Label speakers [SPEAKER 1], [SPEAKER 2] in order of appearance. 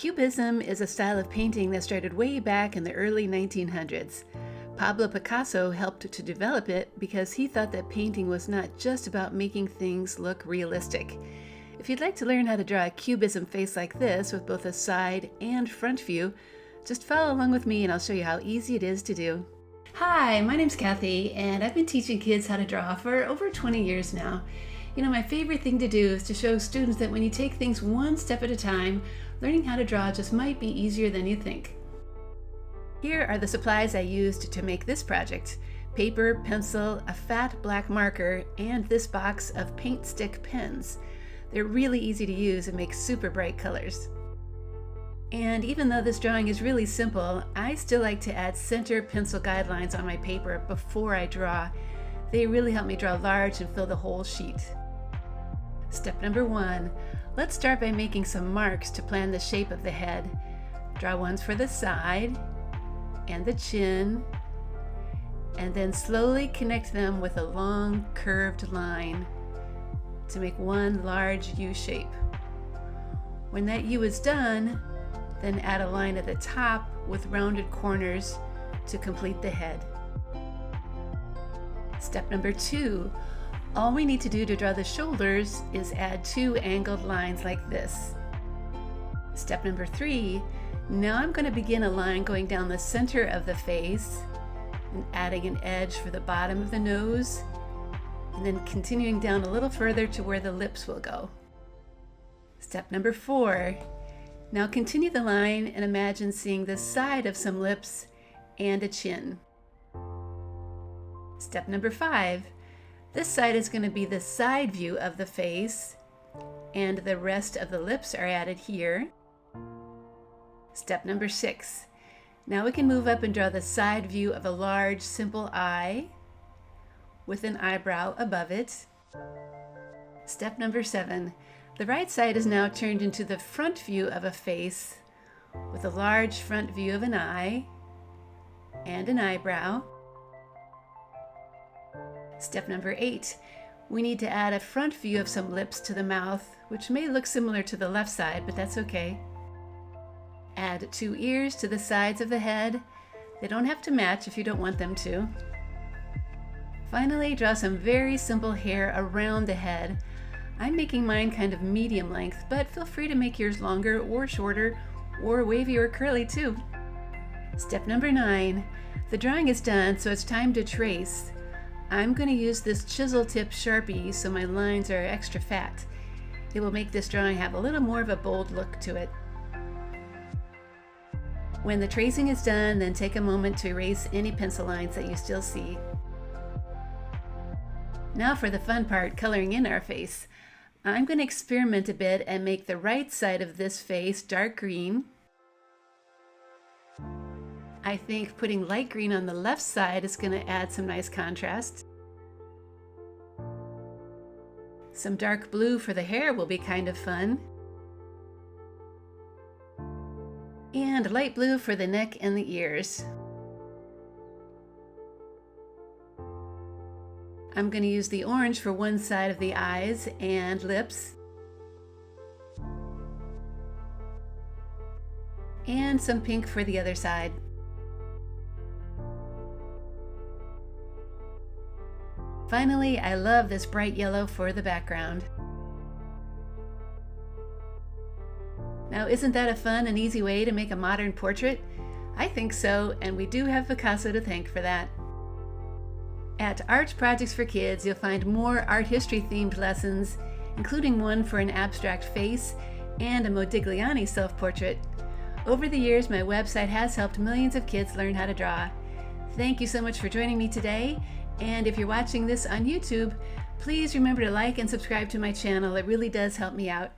[SPEAKER 1] Cubism is a style of painting that started way back in the early 1900s. Pablo Picasso helped to develop it because he thought that painting was not just about making things look realistic. If you'd like to learn how to draw a cubism face like this with both a side and front view, just follow along with me and I'll show you how easy it is to do. Hi, my name's Kathy and I've been teaching kids how to draw for over 20 years now. You know, my favorite thing to do is to show students that when you take things one step at a time, learning how to draw just might be easier than you think. Here are the supplies I used to make this project: paper, pencil, a fat black marker, and this box of paint stick pens. They're really easy to use and make super bright colors. And even though this drawing is really simple, I still like to add center pencil guidelines on my paper before I draw. They really help me draw large and fill the whole sheet. Step number 1. Let's start by making some marks to plan the shape of the head. Draw ones for the side and the chin, and then slowly connect them with a long curved line to make one large U shape. When that U is done, then add a line at the top with rounded corners to complete the head. Step number 2. All we need to do to draw the shoulders is add 2 angled lines like this. Step number 3. Now I'm going to begin a line going down the center of the face and adding an edge for the bottom of the nose, and then continuing down a little further to where the lips will go. Step number 4. Now continue the line and imagine seeing the side of some lips and a chin. Step number 5. This side is going to be the side view of the face, and the rest of the lips are added here. Step number 6. Now we can move up and draw the side view of a large, simple eye with an eyebrow above it. Step number 7. The right side is now turned into the front view of a face with a large front view of an eye and an eyebrow. Step number 8. We need to add a front view of some lips to the mouth, which may look similar to the left side, but that's okay. Add 2 ears to the sides of the head. They don't have to match if you don't want them to. Finally, draw some very simple hair around the head. I'm making mine kind of medium length, but feel free to make yours longer or shorter, or wavy or curly too. Step number 9. The drawing is done, so it's time to trace. I'm going to use this chisel tip Sharpie so my lines are extra fat. It will make this drawing have a little more of a bold look to it. When the tracing is done, then take a moment to erase any pencil lines that you still see. Now for the fun part, coloring in our face. I'm going to experiment a bit and make the right side of this face dark green. I think putting light green on the left side is going to add some nice contrast. Some dark blue for the hair will be kind of fun. And light blue for the neck and the ears. I'm going to use the orange for one side of the eyes and lips. And some pink for the other side. Finally, I love this bright yellow for the background. Now, isn't that a fun and easy way to make a modern portrait? I think so, and we do have Picasso to thank for that. At Art Projects for Kids, you'll find more art history themed lessons, including one for an abstract face and a Modigliani self-portrait. Over the years, my website has helped millions of kids learn how to draw. Thank you so much for joining me today. And if you're watching this on YouTube, please remember to like and subscribe to my channel. It really does help me out.